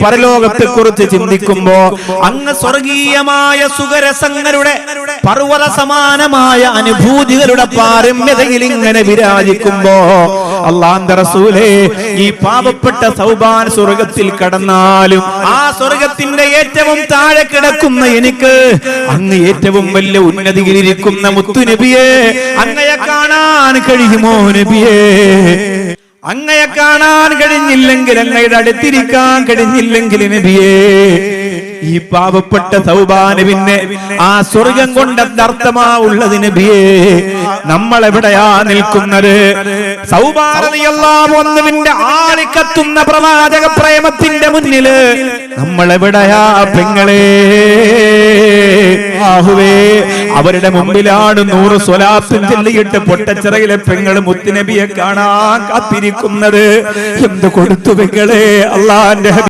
പരലോകത്തെ കുറിച്ച് ചിന്തിക്കുമ്പോ അങ്ങ് സ്വർഗീയമായ സുഖരസങ്ങളുടെ പർവ്വത സമാനമായ അനുഭൂതികളുടെ പാരമ്യതയിൽ ഇങ്ങനെ വിരാജിക്കുമ്പോ അല്ലാഹുവിന്റെ റസൂലേ, ഈ പാവപ്പെട്ട സൗബാൻ സ്വർഗത്തിൽ കടന്നാലും ആ സ്വർഗത്തിന്റെ ഏറ്റവും താഴെ കിടക്കുന്ന എനിക്ക് അങ്ങ് ഏറ്റവും വലിയ ഉന്നതിയിലിരിക്കുന്ന മുത്തുനബിയെ അങ്ങയെ കാണാൻ കഴിയുമോ നബിയേ? അങ്ങയെ കാണാൻ കഴിഞ്ഞില്ലെങ്കിൽ, അങ്ങയുടെ അടുത്തിരിക്കാൻ കഴിഞ്ഞില്ലെങ്കിൽ നബിയേ, ഈ പാവപ്പെട്ട സൗബാനുവിനെ ആ സ്വർഗം കൊണ്ട് അർത്ഥമാ ഉള്ളത് നബിയേ? നമ്മൾ എവിടെയാ നിൽക്കുന്നത്? സൗബാൻ റളിയല്ലാഹു അൻഹുവിന്റെ ആളിക്കത്തുന്ന പ്രവാചക പ്രേമത്തിന്റെ മുന്നില് നമ്മൾ എവിടെയാ പെങ്ങളെ? ആഹുവേ, അവരുടെ മുമ്പിലാണ് 100 സ്വലാത്തും ചൊല്ലിയിട്ട് പൊട്ടച്ചിറയിലെ പെങ്ങള് മുത്തുനബിയെ കാണാൻ കാത്തിരിക്കുന്നത്. എന്ത് കൊടുത്തു പെങ്ങളെ? അല്ലാഹുവിന്റെ